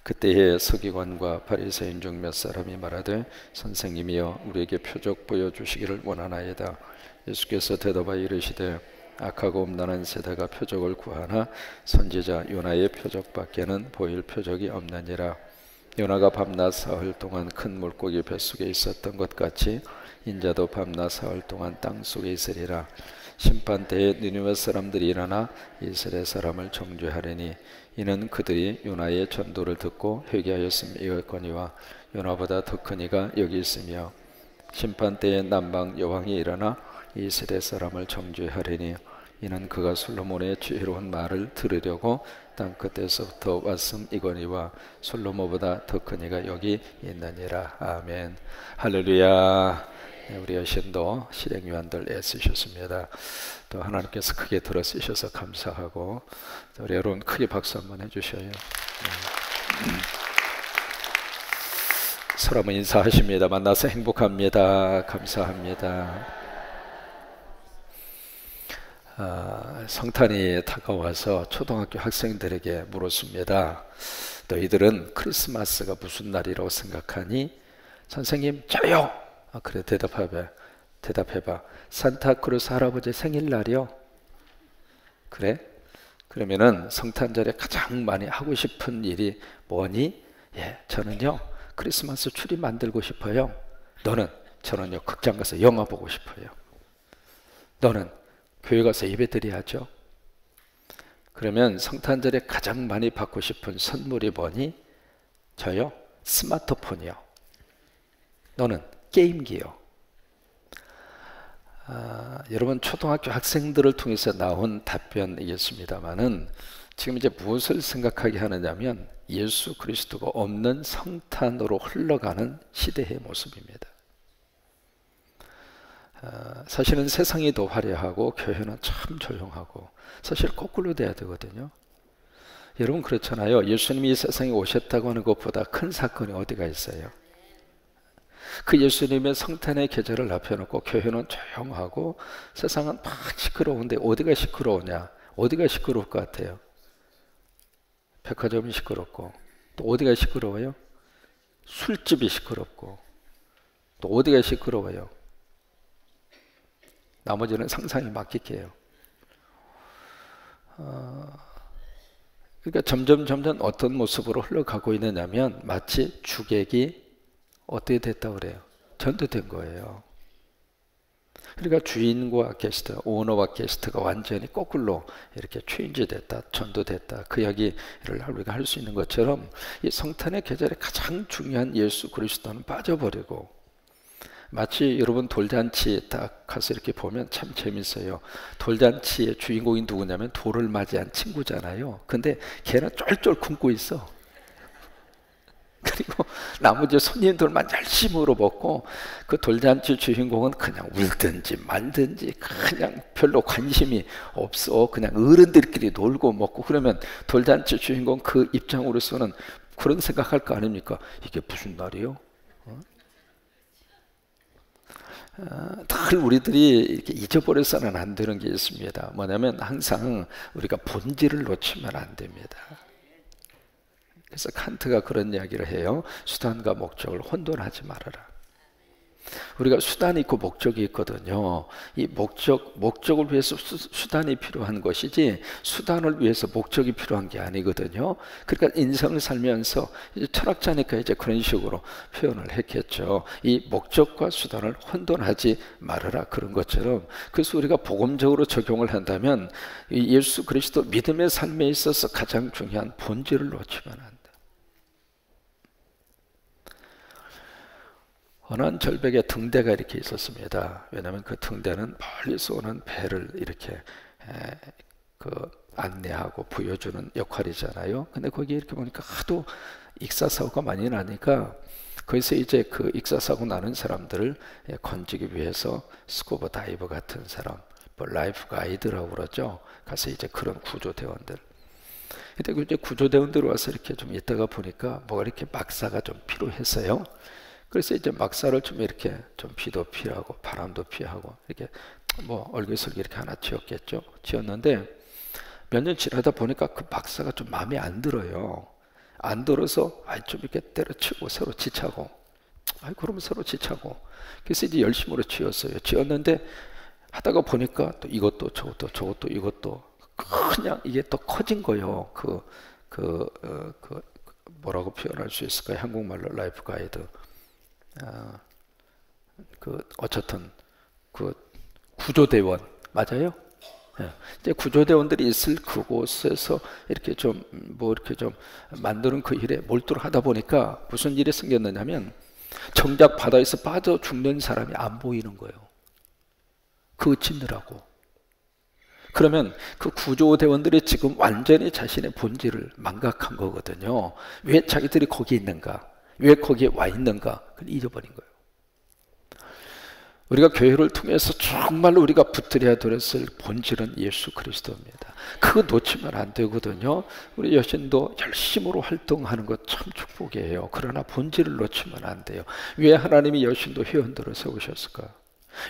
그때에 서기관과 바리새인 중 몇 사람이 말하되 선생님이여 우리에게 표적 보여주시기를 원하나이다. 예수께서 대답하여 이르시되 악하고 음란한 세대가 표적을 구하나 선지자 요나의 표적밖에는 보일 표적이 없느니라. 요나가 밤낮 사흘 동안 큰 물고기 뱃속에 있었던 것 같이 인자도 밤낮 사흘 동안 땅속에 있으리라. 심판때에 니느웨 사람들이 일어나 이스라엘 사람을 정죄하리니 이는 그들이 요나의 전도를 듣고 회개하였음이었거니와 요나보다 더 큰 이가 여기 있으며 심판때에 남방 여왕이 일어나 이스라엘 사람을 정죄하리니 이는 그가 솔로몬의 지혜로운 말을 들으려고 땅끝에서부터 왔음이거니와 솔로몬보다 더 큰 이가 여기 있느니라. 아멘. 할렐루야. 우리 여신도 실행위원들 애쓰셨습니다. 또 하나님께서 크게 들어쓰셔서 감사하고 우리 여러분 크게 박수 한번 해주셔요. 서로 한번 인사하십니다. 만나서 행복합니다. 감사합니다. 성탄이 다가와서 초등학교 학생들에게 물었습니다. 너희들은 크리스마스가 무슨 날이라고 생각하니? 선생님 저요. 그래 대답해봐. 산타크로스 할아버지 생일날이요? 그래? 그러면은 성탄절에 가장 많이 하고 싶은 일이 뭐니? 예, 저는요 크리스마스 트리 만들고 싶어요. 너는? 저는요 극장 가서 영화 보고 싶어요. 너는? 교회 가서 예배 드려야죠. 그러면 성탄절에 가장 많이 받고 싶은 선물이 뭐니? 저요? 스마트폰이요. 너는? 게임기요. 여러분 초등학교 학생들을 통해서 나온 답변이겠습니다만은 지금 이제 무엇을 생각하게 하느냐면 예수 그리스도가 없는 성탄으로 흘러가는 시대의 모습입니다. 사실은 세상이 더 화려하고 교회는 참 조용하고 사실 거꾸로 돼야 되거든요. 여러분 그렇잖아요. 예수님이 이 세상에 오셨다고 하는 것보다 큰 사건이 어디가 있어요? 그 예수님의 성탄의 계절을 앞에 놓고 교회는 조용하고 세상은 막 시끄러운데 어디가 시끄러우냐? 어디가 시끄러울 것 같아요? 백화점이 시끄럽고 또 어디가 시끄러워요? 술집이 시끄럽고 또 어디가 시끄러워요? 나머지는 상상이 맡길게요. 그러니까 점점 어떤 모습으로 흘러가고 있느냐면 마치 주객이 어떻게 됐다 그래요? 전도된 거예요. 그러니까 주인과 게스트, 오너와 게스트가 완전히 거꾸로 이렇게 체인지 됐다, 전도됐다. 그 이야기를 우리가 할 수 있는 것처럼 이 성탄의 계절에 가장 중요한 예수 그리스도는 빠져버리고 마치 여러분 돌잔치 딱 가서 이렇게 보면 참 재밌어요. 돌잔치의 주인공이 누구냐면 돌을 맞이한 친구잖아요. 근데 걔는 쫄쫄 굶고 있어. 그리고 나머지 손님들만 열심히 물어보고 그 돌잔치 주인공은 그냥 울든지 말든지 그냥 별로 관심이 없어. 그냥 어른들끼리 놀고 먹고. 그러면 돌잔치 주인공 그 입장으로서는 그런 생각할 거 아닙니까? 이게 무슨 날이요? 늘 우리들이 이렇게 잊어버려서는 안 되는 게 있습니다. 뭐냐면 항상 우리가 본질을 놓치면 안 됩니다. 그래서 칸트가 그런 이야기를 해요. 수단과 목적을 혼돈하지 말아라. 우리가 수단이 있고 목적이 있거든요. 이 목적을 위해서 수단이 필요한 것이지 수단을 위해서 목적이 필요한 게 아니거든요. 그러니까 인생을 살면서 이제 철학자니까 이제 그런 식으로 표현을 했겠죠. 이 목적과 수단을 혼돈하지 말아라 그런 것처럼. 그래서 우리가 복음적으로 적용을 한다면 이 예수 그리스도 믿음의 삶에 있어서 가장 중요한 본질을 놓치면 안 돼. 어느 한 절벽에 등대가 이렇게 있었습니다. 왜냐하면 그 등대는 멀리서 오는 배를 이렇게 안내하고 부여주는 역할이잖아요. 근데 거기 이렇게 보니까 하도 익사사고가 많이 나니까 거기서 이제 그 익사사고 나는 사람들을 건지기 위해서 스쿠버 다이버 같은 사람, 뭐 라이프 가이드라고 그러죠. 가서 이제 그런 구조대원들. 근데 이제 구조대원들 와서 이렇게 좀 있다가 보니까 뭐가 이렇게 막사가 좀 필요했어요. 그래서 이제 막사를 좀 이렇게 좀 비도 피하고 바람도 피하고 이렇게 뭐 얼기설기 이렇게 하나 지었겠죠. 지었는데 몇 년 지나다 보니까 그 막사가 좀 마음에 안 들어요. 안 들어서 좀 이렇게 때려치고 서로 지차고, 그러면 서로 지차고. 그래서 이제 열심으로 지었어요. 지었는데 하다가 보니까 또 이것도 저것도 이것도 그냥 이게 또 커진 거예요. 뭐라고 표현할 수 있을까요? 한국말로 라이프 가이드. 어쨌든 구조대원 맞아요? 이제 구조대원들이 있을 그곳에서 이렇게 좀 만드는 그 일에 몰두를 하다 보니까 무슨 일이 생겼느냐면 정작 바다에서 빠져 죽는 사람이 안 보이는 거예요. 그거 짓느라고. 그러면 그 구조대원들이 지금 완전히 자신의 본질을 망각한 거거든요. 왜 자기들이 거기 있는가? 왜 거기에 와 있는가? 그걸 잊어버린 거예요. 우리가 교회를 통해서 정말로 우리가 붙들어야 될 본질은 예수 그리스도입니다. 그거 놓치면 안 되거든요. 우리 여신도 열심으로 활동하는 것 참 축복이에요. 그러나 본질을 놓치면 안 돼요. 왜 하나님이 여신도 회원들을 세우셨을까?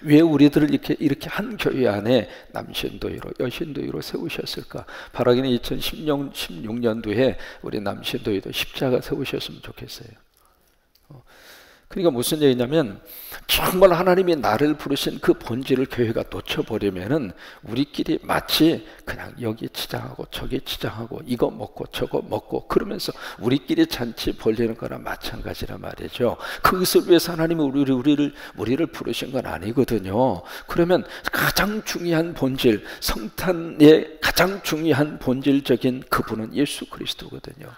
왜 우리들을 이렇게 한 교회 안에 남신도회로 여신도회로 세우셨을까? 바라기는 2016년도에 우리 남신도회도 십자가 세우셨으면 좋겠어요. 그러니까 무슨 얘기냐면 정말 하나님이 나를 부르신 그 본질을 교회가 놓쳐버리면은 우리끼리 마치 그냥 여기 치장하고 저기 치장하고 이거 먹고 저거 먹고 그러면서 우리끼리 잔치 벌리는 거나 마찬가지란 말이죠. 그것을 위해서 하나님이 우리를 부르신 건 아니거든요. 그러면 가장 중요한 본질, 성탄의 가장 중요한 본질적인 그분은 예수 그리스도거든요.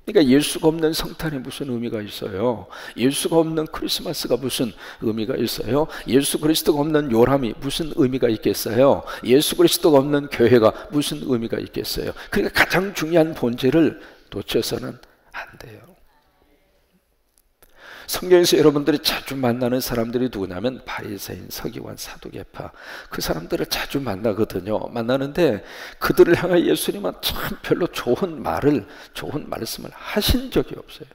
그러니까 예수가 없는 성탄에 무슨 의미가 있어요? 예수가 없는 크리스마스가 무슨 의미가 있어요? 예수 그리스도가 없는 요람이 무슨 의미가 있겠어요? 예수 그리스도가 없는 교회가 무슨 의미가 있겠어요? 그러니까 가장 중요한 본질을 놓쳐서는 안 돼요. 성경에서 여러분들이 자주 만나는 사람들이 누구냐면 바리새인, 서기관, 사두개파, 그 사람들을 자주 만나거든요. 만나는데 그들을 향해 예수님은 참 별로 좋은 말씀을 하신 적이 없어요.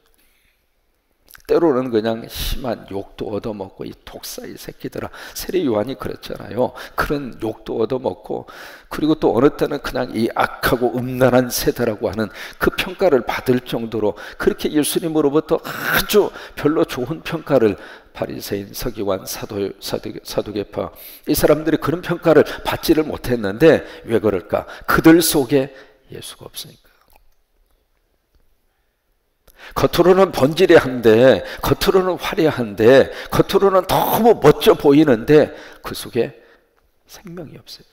때로는 그냥 심한 욕도 얻어먹고 이 독사 이 새끼들아, 세례 요한이 그랬잖아요. 그런 욕도 얻어먹고, 그리고 또 어느 때는 그냥 이 악하고 음란한 세대라고 하는 그 평가를 받을 정도로 그렇게 예수님으로부터 아주 별로 좋은 평가를, 바리새인, 서기관, 사두개파, 이 사람들이 그런 평가를 받지를 못했는데 왜 그럴까? 그들 속에 예수가 없으니까. 겉으로는 번지레한데, 겉으로는 화려한데, 겉으로는 너무 멋져 보이는데 그 속에 생명이 없어요.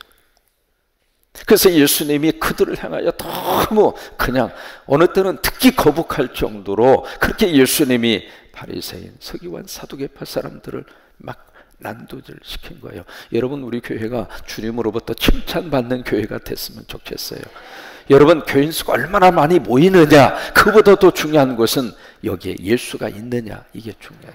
그래서 예수님이 그들을 향하여 너무 그냥 어느 때는 특히 거북할 정도로 그렇게 예수님이 바리새인, 서기관, 사두개파 사람들을 막 난도질 시킨 거예요. 여러분, 우리 교회가 주님으로부터 칭찬받는 교회가 됐으면 좋겠어요. 여러분, 교인 수가 얼마나 많이 모이느냐, 그보다 더 중요한 것은 여기에 예수가 있느냐, 이게 중요해요.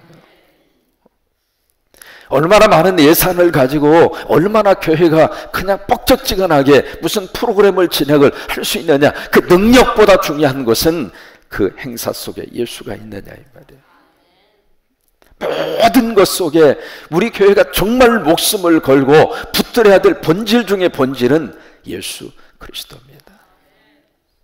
얼마나 많은 예산을 가지고 얼마나 교회가 그냥 뻑적지근하게 무슨 프로그램을 진행을 할 수 있느냐, 그 능력보다 중요한 것은 그 행사 속에 예수가 있느냐 이 말이에요. 모든 것 속에 우리 교회가 정말 목숨을 걸고 붙들어야 될 본질 중의 본질은 예수 그리스도입니다.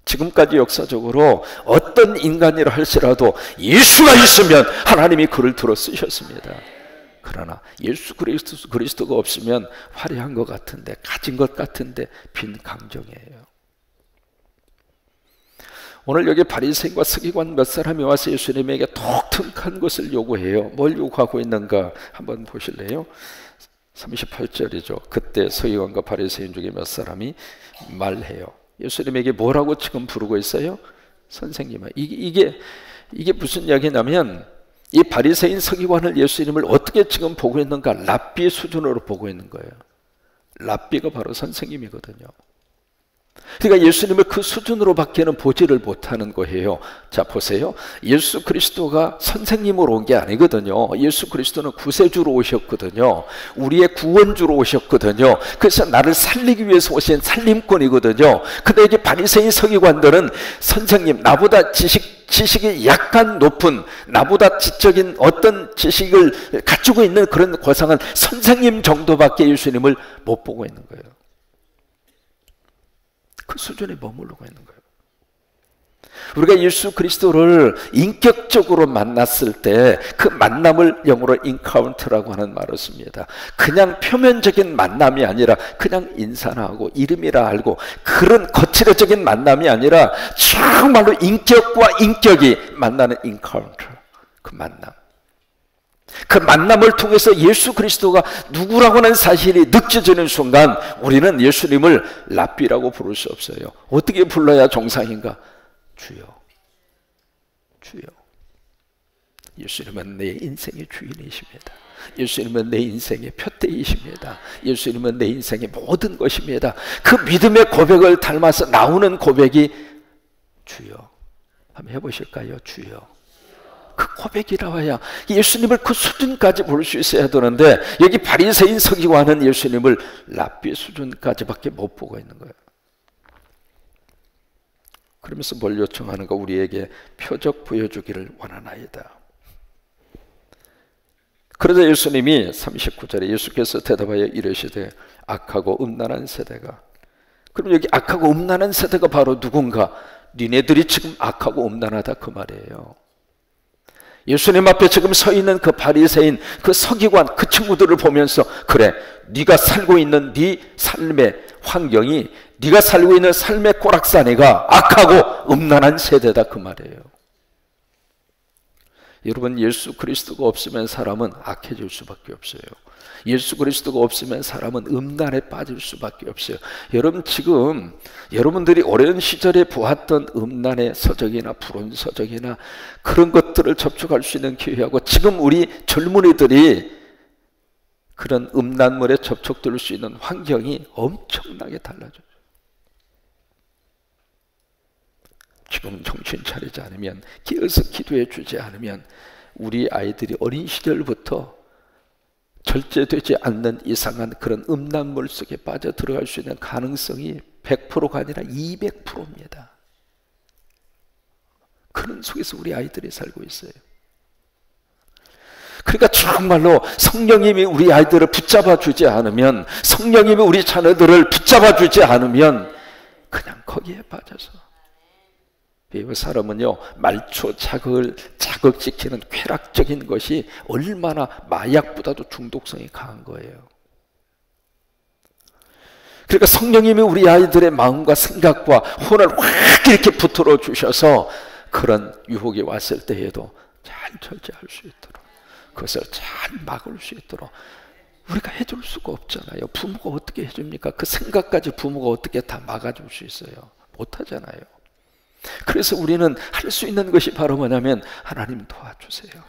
지금까지 역사적으로 어떤 인간이라 할지라도 예수가 있으면 하나님이 그를 들어 쓰셨습니다. 그러나 예수 그리스도가 없으면 화려한 것 같은데, 가진 것 같은데 빈 강정이에요. 오늘 여기 바리새인과 서기관 몇 사람이 와서 예수님에게 독특한 것을 요구해요. 뭘 요구하고 있는가 한번 보실래요? 38절이죠. 그때 서기관과 바리새인 중에 몇 사람이 말해요. 예수님에게 뭐라고 지금 부르고 있어요? 선생님아. 이게 무슨 이야기냐면, 이 바리새인 서기관을 예수님을 어떻게 지금 보고 있는가? 랍비 수준으로 보고 있는 거예요. 랍비가 바로 선생님이거든요. 그러니까 예수님을 그 수준으로 밖에는 보지를 못하는 거예요. 자, 보세요. 예수 그리스도가 선생님으로 온 게 아니거든요. 예수 그리스도는 구세주로 오셨거든요. 우리의 구원주로 오셨거든요. 그래서 나를 살리기 위해서 오신 살림꾼이거든요. 근데 이게 바리새인 서기관들은 선생님, 나보다 지식이 약간 높은, 나보다 지적인 어떤 지식을 가지고 있는 그런 고상한 선생님 정도밖에 예수님을 못 보고 있는 거예요. 그 수준에 머무르고 있는 거예요. 우리가 예수 그리스도를 인격적으로 만났을 때 그 만남을 영어로 인카운트라고 하는 말을 씁니다. 그냥 표면적인 만남이 아니라 그냥 인사나 하고 이름이라 알고 그런 거칠어적인 만남이 아니라 정말로 인격과 인격이 만나는 인카운트, 그 만남. 그 만남을 통해서 예수 그리스도가 누구라고 하는 사실이 느껴지는 순간 우리는 예수님을 랍비라고 부를 수 없어요. 어떻게 불러야 정상인가? 주여, 주여. 예수님은 내 인생의 주인이십니다. 예수님은 내 인생의 표대이십니다. 예수님은 내 인생의 모든 것입니다. 그 믿음의 고백을 닮아서 나오는 고백이 주여. 한번 해보실까요? 주여. 그 고백이 나와야 예수님을 그 수준까지 볼 수 있어야 되는데 여기 바리새인 서기관은 예수님을 랍비 수준까지밖에 못 보고 있는 거예요. 그러면서 뭘 요청하는가? 우리에게 표적 보여주기를 원하나이다. 그러자 예수님이 39절에 예수께서 대답하여 이르시되 악하고 음란한 세대가, 그럼 여기 악하고 음란한 세대가 바로 누군가? 니네들이 지금 악하고 음란하다 그 말이에요. 예수님 앞에 지금 서 있는 그 바리새인, 그 서기관, 그 친구들을 보면서 그래, 네가 살고 있는 네 삶의 환경이, 네가 살고 있는 삶의 꼬락사니가 악하고 음란한 세대다 그 말이에요. 여러분, 예수 그리스도가 없으면 사람은 악해질 수밖에 없어요. 예수 그리스도가 없으면 사람은 음란에 빠질 수밖에 없어요. 여러분, 지금 여러분들이 오랜 시절에 보았던 음란의 서적이나 불온 서적이나 그런 것들을 접촉할 수 있는 기회하고 지금 우리 젊은이들이 그런 음란물에 접촉될 수 있는 환경이 엄청나게 달라져요. 지금 정신 차리지 않으면, 깨어서 기도해 주지 않으면 우리 아이들이 어린 시절부터 절제되지 않는 이상한 그런 음란물 속에 빠져 들어갈 수 있는 가능성이 100%가 아니라 200%입니다. 그런 속에서 우리 아이들이 살고 있어요. 그러니까 정말로 성령님이 우리 아이들을 붙잡아 주지 않으면, 성령님이 우리 자녀들을 붙잡아 주지 않으면 그냥 거기에 빠져서, 사람은요, 말초 자극을 자극시키는 쾌락적인 것이 얼마나 마약보다도 중독성이 강한 거예요. 그러니까 성령님이 우리 아이들의 마음과 생각과 혼을 확 이렇게 붙들어 주셔서 그런 유혹이 왔을 때에도 잘 절제할 수 있도록, 그것을 잘 막을 수 있도록 우리가 해줄 수가 없잖아요. 부모가 어떻게 해줍니까? 그 생각까지 부모가 어떻게 다 막아줄 수 있어요? 못하잖아요. 그래서 우리는 할 수 있는 것이 바로 뭐냐면, 하나님 도와주세요.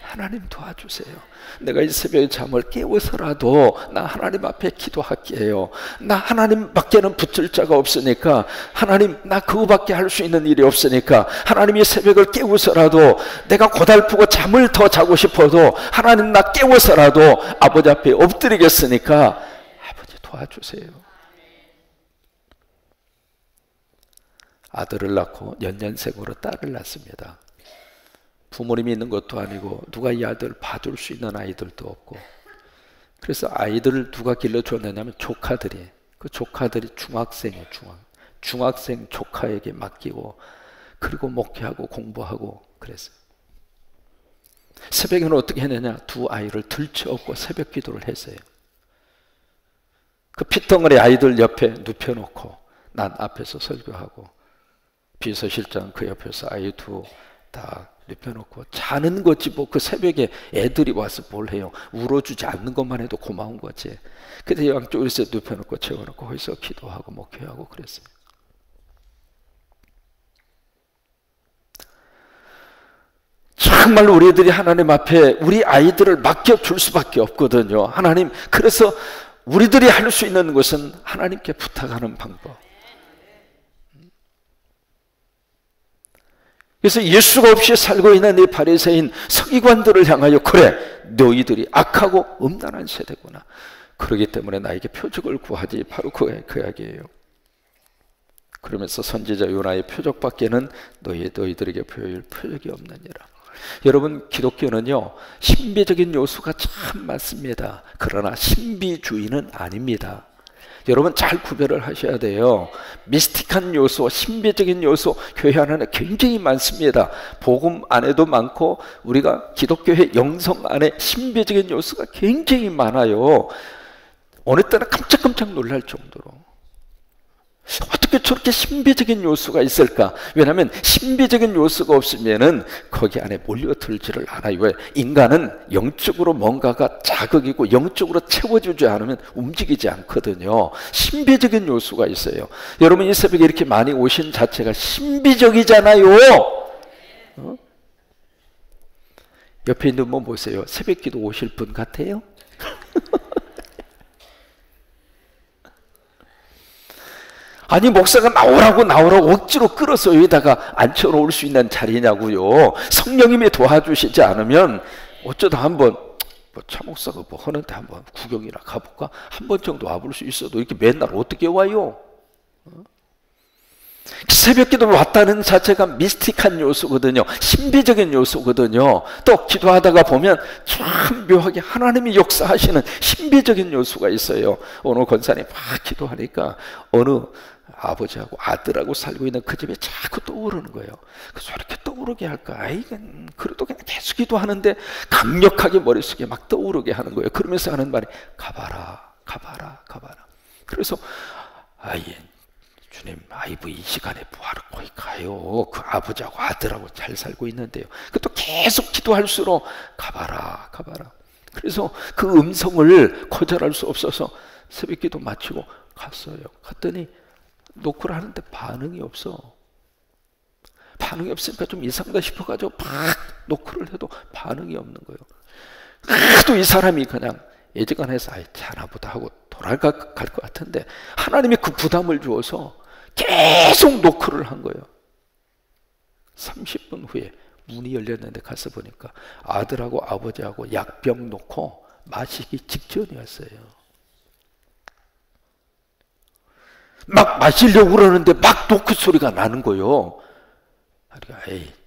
하나님 도와주세요. 내가 이 새벽에 잠을 깨워서라도 나 하나님 앞에 기도할게요. 나 하나님밖에는 붙을 자가 없으니까, 하나님 나 그거밖에 할 수 있는 일이 없으니까, 하나님이 새벽을 깨워서라도 내가 고달프고 잠을 더 자고 싶어도 하나님 나 깨워서라도 아버지 앞에 엎드리겠으니까 아버지 도와주세요. 아들을 낳고 연년생으로 딸을 낳습니다. 부모님이 있는 것도 아니고 누가 이 아들을 봐줄 수 있는 아이들도 없고, 그래서 아이들을 누가 길러줬느냐면 조카들이, 그 조카들이 중학생이에요. 중학생 조카에게 맡기고, 그리고 목회하고 공부하고 그랬어요. 새벽에는 어떻게 했느냐, 두 아이를 들쳐업고 새벽 기도를 했어요. 그 피덩어리 아이들 옆에 눕혀놓고 난 앞에서 설교하고, 비서실장 그 옆에서 아이 두 다 눕혀놓고 자는 거지 뭐. 그 새벽에 애들이 와서 뭘 해요? 울어주지 않는 것만 해도 고마운 거지. 그래서 양쪽에서 눕혀놓고 채워놓고 거기서 기도하고 목회하고 그랬어요. 정말 우리들이 하나님 앞에 우리 아이들을 맡겨줄 수밖에 없거든요. 하나님, 그래서 우리들이 할 수 있는 것은 하나님께 부탁하는 방법. 그래서 예수가 없이 살고 있는 이 바리새인 서기관들을 향하여, 그래, 너희들이 악하고 음란한 세대구나. 그렇기 때문에 나에게 표적을 구하지. 바로 그 이야기예요. 그러면서 선지자 요나의 표적밖에는 너희들에게 보일 표적이 없느니라. 여러분, 기독교는요, 신비적인 요소가 참 많습니다. 그러나 신비주의는 아닙니다. 여러분 잘 구별을 하셔야 돼요. 미스틱한 요소, 신비적인 요소 교회 안에 굉장히 많습니다. 복음 안에도 많고 우리가 기독교의 영성 안에 신비적인 요소가 굉장히 많아요. 어느 때는 깜짝깜짝 놀랄 정도로. 어떻게 저렇게 신비적인 요소가 있을까? 왜냐하면 신비적인 요소가 없으면은 거기 안에 몰려들지를 않아요. 왜? 인간은 영적으로 뭔가가 자극이고 영적으로 채워주지 않으면 움직이지 않거든요. 신비적인 요소가 있어요. 여러분 이 새벽에 이렇게 많이 오신 자체가 신비적이잖아요. 옆에 있는 분 보세요. 새벽 기도 오실 분 같아요? 아니 목사가 나오라고 억지로 끌어서 여기다가 앉혀놓을 수 있는 자리냐고요. 성령님이 도와주시지 않으면 어쩌다 한번 차 목사가 뭐 하는데 한번 구경이나 가볼까? 한 번 정도 와볼 수 있어도 이렇게 맨날 어떻게 와요? 새벽기도 왔다는 자체가 미스틱한 요소거든요. 신비적인 요소거든요. 또 기도하다가 보면 참 묘하게 하나님이 역사하시는 신비적인 요소가 있어요. 어느 권사님 막 기도하니까 어느 아버지하고 아들하고 살고 있는 그 집에 자꾸 떠오르는 거예요. 그래서 이렇게 떠오르게 할까? 그래도 그냥 계속 기도하는데 강력하게 머릿속에 막 떠오르게 하는 거예요. 그러면서 하는 말이 가봐라. 그래서 주님, 이 시간에 뭐하러 거기 가요? 그 아버지하고 아들하고 잘 살고 있는데요. 또 계속 기도할수록 가봐라. 그래서 그 음성을 거절할 수 없어서 새벽기도 마치고 갔어요. 갔더니 노크를 하는데 반응이 없어. 반응이 없으니까 좀 이상하다 싶어가지고 막 노크를 해도 반응이 없는 거예요. 또 이 사람이 그냥 예지간해서 자나보다 하고 돌아갈 것 같은데 하나님이 그 부담을 주어서 계속 노크를 한 거예요. 30분 후에 문이 열렸는데 가서 보니까 아들하고 아버지하고 약병 놓고 마시기 직전이었어요. 막 마시려고 그러는데 막 노크 소리가 나는 거예요.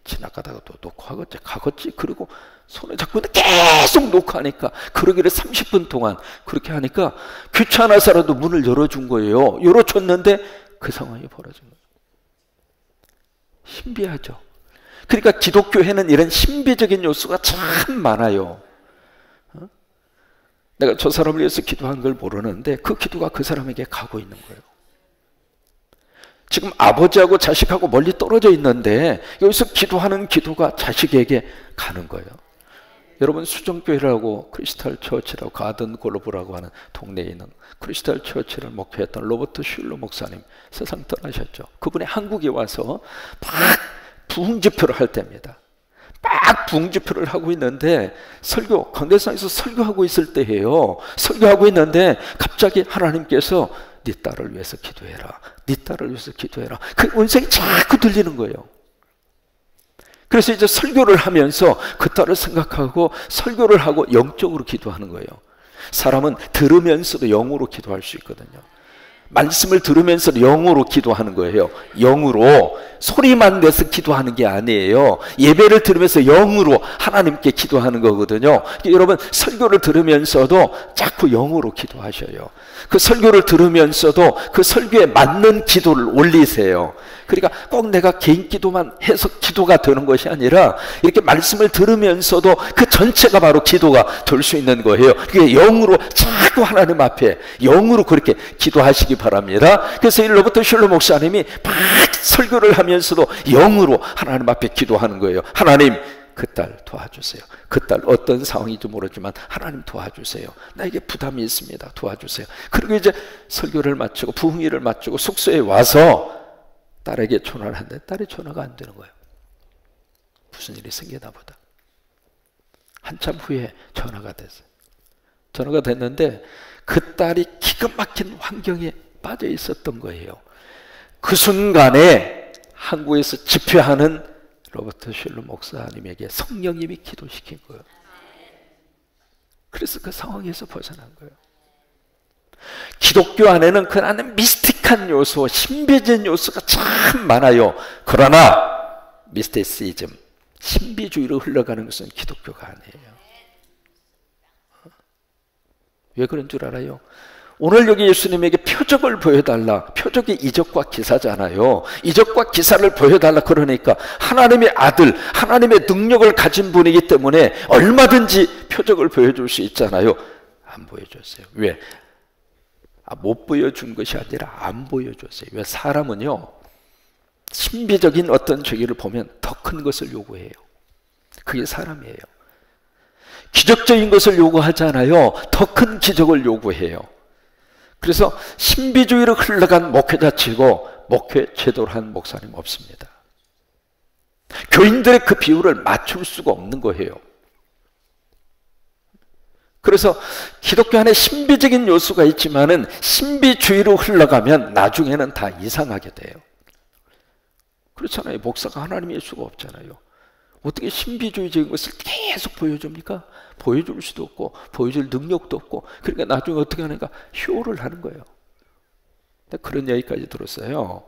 지나가다가 또 가겠지. 그리고 손에 잡고 있는데 계속 노크하니까 그러기를 30분 동안 그렇게 하니까 귀찮아서라도 문을 열어준 거예요. 열어줬는데 그 상황이 벌어진 거예요. 신비하죠. 그러니까 기독교에는 이런 신비적인 요소가 참 많아요. 내가 저 사람을 위해서 기도한 걸 모르는데 그 기도가 그 사람에게 가고 있는 거예요. 지금 아버지하고 자식하고 멀리 떨어져 있는데 여기서 기도하는 기도가 자식에게 가는 거예요. 여러분 수정교회라고 크리스탈 처치라고 가든 글로브라고 하는 동네에 있는 크리스탈 처치를 목회했던 로버트 슐러 목사님 세상 떠나셨죠. 그분이 한국에 와서 막 부흥집회를 할 때입니다. 막 부흥집회를 하고 있는데 강대상에서 설교하고 있을 때예요. 설교하고 있는데 갑자기 하나님께서 네 딸을 위해서 기도해라. 네 딸을 위해서 기도해라. 그 음성이 자꾸 들리는 거예요. 그래서 이제 설교를 하면서 그 딸을 생각하고 설교를 하고 영적으로 기도하는 거예요. 사람은 들으면서도 영으로 기도할 수 있거든요. 말씀을 들으면서 영으로 기도하는 거예요. 영으로 소리만 내서 기도하는 게 아니에요. 예배를 들으면서 영으로 하나님께 기도하는 거거든요. 여러분 설교를 들으면서도 자꾸 영으로 기도하셔요. 그 설교를 들으면서도 그 설교에 맞는 기도를 올리세요. 그러니까 꼭 내가 개인 기도만 해서 기도가 되는 것이 아니라 이렇게 말씀을 들으면서도 그 전체가 바로 기도가 될 수 있는 거예요. 그게 영으로 자꾸 하나님 앞에 영으로 그렇게 기도하시기 바랍니다. 그래서 이 로버트 슐러 목사님이 막 설교를 하면서도 영으로 하나님 앞에 기도하는 거예요. 하나님 그 딸 도와주세요. 그 딸 어떤 상황인지 모르지만 하나님 도와주세요. 나에게 부담이 있습니다. 도와주세요. 그리고 이제 설교를 마치고 부흥회를 마치고 숙소에 와서 딸에게 전화를 하는데 딸이 전화가 안 되는 거예요. 무슨 일이 생기나 보다. 한참 후에 전화가 됐어요. 전화가 됐는데 그 딸이 기가 막힌 환경에 빠져 있었던 거예요. 그 순간에 한국에서 집회하는 로버트 슐러 목사님에게 성령님이 기도시킨 거예요. 그래서 그 상황에서 벗어난 거예요. 기독교 안에는 그 안에 미스틱한 요소, 신비적인 요소가 참 많아요. 그러나 미스티시즘, 신비주의로 흘러가는 것은 기독교가 아니에요. 왜 그런 줄 알아요? 오늘 여기 예수님에게 표적을 보여달라. 표적이 이적과 기사잖아요. 이적과 기사를 보여달라 그러니까 하나님의 아들, 하나님의 능력을 가진 분이기 때문에 얼마든지 표적을 보여줄 수 있잖아요. 안 보여줬어요. 왜? 못 보여준 것이 아니라 안 보여줬어요. 왜? 사람은요, 신비적인 어떤 죄를 보면 더 큰 것을 요구해요. 그게 사람이에요. 기적적인 것을 요구하잖아요. 더 큰 기적을 요구해요. 그래서 신비주의로 흘러간 목회자 치고 목회 제대로 한 목사님 없습니다. 교인들의 그 비율을 맞출 수가 없는 거예요. 그래서 기독교 안에 신비적인 요소가 있지만은 신비주의로 흘러가면 나중에는 다 이상하게 돼요. 그렇잖아요. 목사가 하나님일 수가 없잖아요. 어떻게 신비주의적인 것을 계속 보여줍니까? 보여줄 수도 없고 보여줄 능력도 없고, 그러니까 나중에 어떻게 하는가? 쇼를 하는 거예요. 그런 얘기까지 들었어요.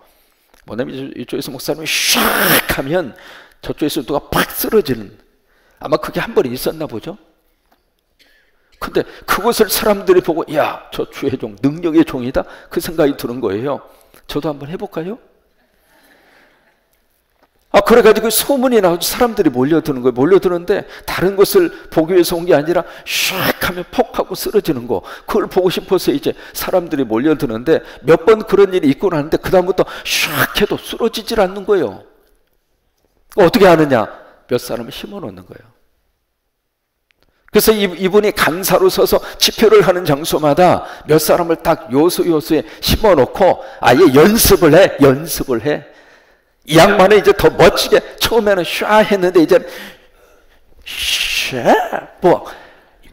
뭐냐면 이쪽에서 목사님이 샥 하면 저쪽에서 누가 팍 쓰러지는, 아마 그게 한 번 있었나 보죠. 근데 그것을 사람들이 보고 야, 저 주의 종, 능력의 종이다, 그 생각이 드는 거예요. 저도 한번 해볼까요? 그래가지고 소문이 나고 사람들이 몰려드는 거예요. 몰려드는데 다른 것을 보기 위해서 온 게 아니라 샥 하면 폭 하고 쓰러지는 거, 그걸 보고 싶어서 이제 사람들이 몰려드는데 몇 번 그런 일이 있고 나는데 그 다음부터 샥 해도 쓰러지질 않는 거예요. 어떻게 하느냐? 몇 사람을 심어 놓는 거예요. 그래서 이분이 강사로 서서 집회를 하는 장소마다 몇 사람을 딱 요소요소에 심어 놓고 아예 연습을 해. 이 양반은 이제 더 멋지게, 처음에는 샤 했는데 이제는 샤, 뭐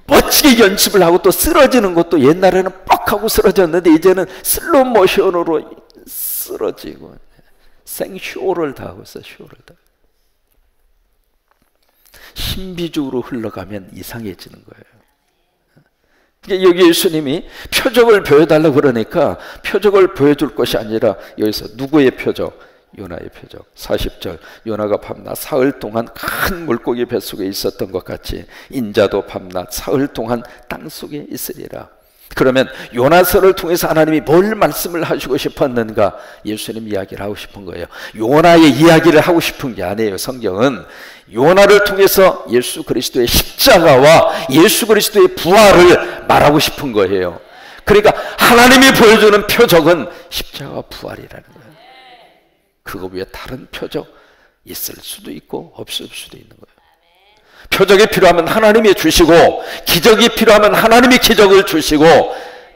멋지게 연습을 하고 또 쓰러지는 것도 옛날에는 뻑 하고 쓰러졌는데 이제는 슬로우 모션으로 쓰러지고 생쇼를 다 하고 있어. 쇼를 다. 신비주의로 흘러가면 이상해지는 거예요. 여기 예수님이 표적을 보여달라고 그러니까 표적을 보여줄 것이 아니라 여기서 누구의 표적? 요나의 표적. 40절, 요나가 밤낮 사흘 동안 큰 물고기 뱃속에 있었던 것 같이 인자도 밤낮 사흘 동안 땅속에 있으리라. 그러면 요나서를 통해서 하나님이 뭘 말씀을 하시고 싶었는가? 예수님 이야기를 하고 싶은 거예요. 요나의 이야기를 하고 싶은 게 아니에요. 성경은 요나를 통해서 예수 그리스도의 십자가와 예수 그리스도의 부활을 말하고 싶은 거예요. 그러니까 하나님이 보여주는 표적은 십자가 부활이라는 거예요. 그거 위에 다른 표적 있을 수도 있고 없을 수도 있는 거예요. 표적이 필요하면 하나님이 주시고, 기적이 필요하면 하나님이 기적을 주시고,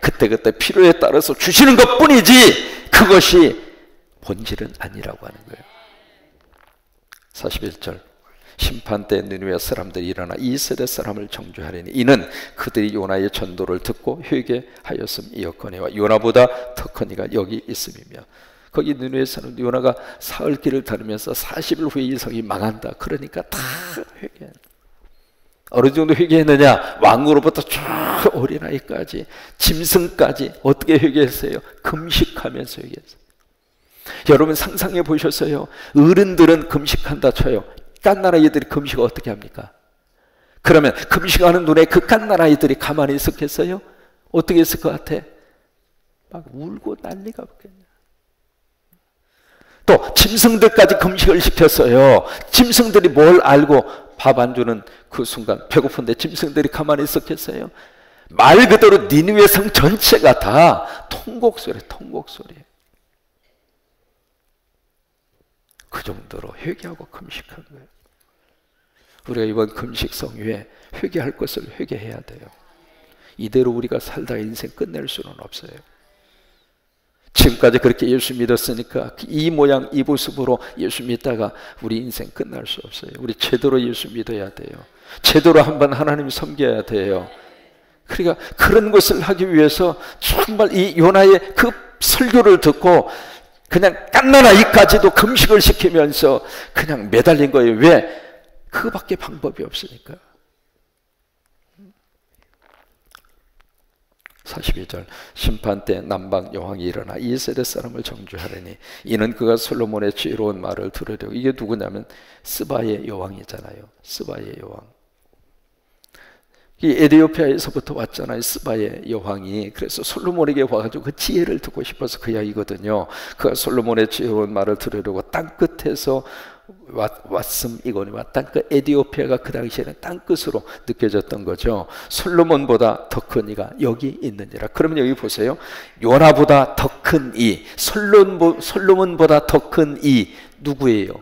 그때그때 필요에 따라서 주시는 것뿐이지 그것이 본질은 아니라고 하는 거예요. 41절, 심판 때 느느웨 사람들이 일어나 이 세대 사람을 정죄하리니 이는 그들이 요나의 전도를 듣고 회개하였음이었거니와 요나보다 더 큰 이가 여기 있음이며. 거기 느느웨 사람 요나가 사흘 길을 다니면서 40일 후에 이 성이 망한다. 그러니까 다 회개. 어느 정도 회개했느냐? 왕으로부터 쭉 어린아이까지, 짐승까지 어떻게 회개했어요? 금식하면서 회개했어요. 여러분 상상해 보셨어요? 어른들은 금식한다 쳐요. 깐나라이들이 금식을 어떻게 합니까? 그러면 금식하는 눈에 그 깐나라이들이 가만히 있었겠어요? 어떻게 했을 것 같아? 막 울고 난리가 없겠냐. 또 짐승들까지 금식을 시켰어요. 짐승들이 뭘 알고 밥 안 주는 그 순간 배고픈데 짐승들이 가만히 있었겠어요? 말 그대로 니느웨 성 전체가 다 통곡소리. 그 정도로 회개하고 금식한 거예요. 우리가 이번 금식 성유에 회개할 것을 회개해야 돼요. 이대로 우리가 살다가 인생 끝낼 수는 없어요. 지금까지 그렇게 예수 믿었으니까 이 모양 이 모습으로 예수 믿다가 우리 인생 끝날 수 없어요. 우리 제대로 예수 믿어야 돼요. 제대로 한번 하나님 섬겨야 돼요. 그러니까 그런 것을 하기 위해서 정말 이 요나의 그 설교를 듣고 그냥 깐나나이까지도 금식을 시키면서 그냥 매달린 거예요. 왜? 그밖에 방법이 없으니까. 42절, 심판 때 남방 여왕이 일어나 이 세대 사람을 정죄하려니 이는 그가 솔로몬의 지혜로운 말을 들으려고. 이게 누구냐면 스바의 여왕이잖아요. 스바의 여왕. 이 에디오피아에서부터 왔잖아요. 스바의 여왕이. 그래서 솔로몬에게 와가지고 그 지혜를 듣고 싶어서 그 이야기거든요. 그 솔로몬의 지혜로운 말을 들으려고 땅끝에서 왔음 이거니와 땅끝, 에디오피아가 그 당시에는 땅끝으로 느껴졌던 거죠. 솔로몬보다 더 큰 이가 여기 있느니라. 그러면 여기 보세요. 요나보다 더 큰 이, 솔로몬보다 더 큰 이 누구예요?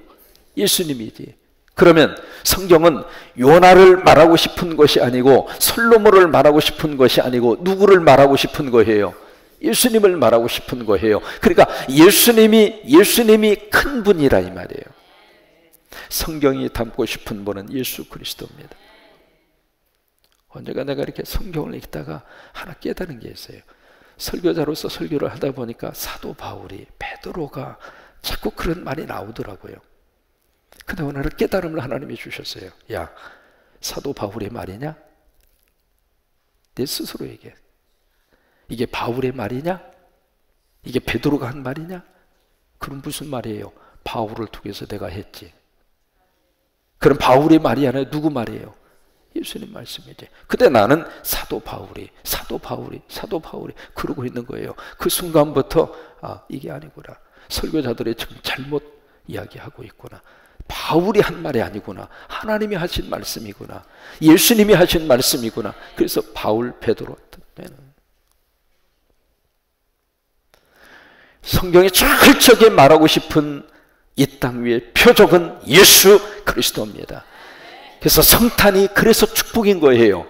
예수님이지. 그러면 성경은 요나를 말하고 싶은 것이 아니고 솔로몬을 말하고 싶은 것이 아니고 누구를 말하고 싶은 거예요? 예수님을 말하고 싶은 거예요. 그러니까 예수님이 큰 분이라 이 말이에요. 성경이 담고 싶은 분은 예수 그리스도입니다. 언제가 내가 이렇게 성경을 읽다가 하나 깨달은 게 있어요. 설교자로서 설교를 하다 보니까 사도 바울이, 베드로가 자꾸 그런 말이 나오더라고요. 근데 오늘 깨달음을 하나님이 주셨어요. 야, 사도 바울의 말이냐? 내 스스로 얘기해. 이게 바울의 말이냐? 이게 베드로가 한 말이냐? 그럼 무슨 말이에요? 바울을 통해서 내가 했지. 그럼 바울의 말이 아니라 누구 말이에요? 예수님 말씀이지. 근데 나는 사도 바울이 그러고 있는 거예요. 그 순간부터 아, 이게 아니구나. 설교자들이 지금 잘못 이야기하고 있구나. 바울이 한 말이 아니구나. 하나님이 하신 말씀이구나. 예수님이 하신 말씀이구나. 그래서 바울, 베드로 때는 성경이 철저하게 말하고 싶은 이 땅 위의 표적은 예수 그리스도입니다. 그래서 성탄이 그래서 축복인 거예요.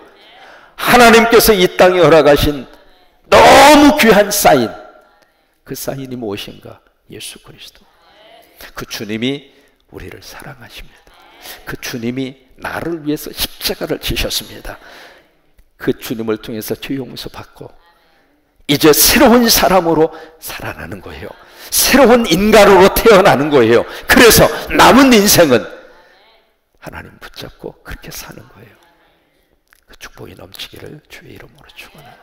하나님께서 이 땅에 허락하신 너무 귀한 사인, 그 사인이 무엇인가? 예수 그리스도. 그 주님이 우리를 사랑하십니다. 그 주님이 나를 위해서 십자가를 지셨습니다. 그 주님을 통해서 죄 용서 받고 이제 새로운 사람으로 살아나는 거예요. 새로운 인간으로 태어나는 거예요. 그래서 남은 인생은 하나님 붙잡고 그렇게 사는 거예요. 그 축복이 넘치기를 주의 이름으로 축원합니다.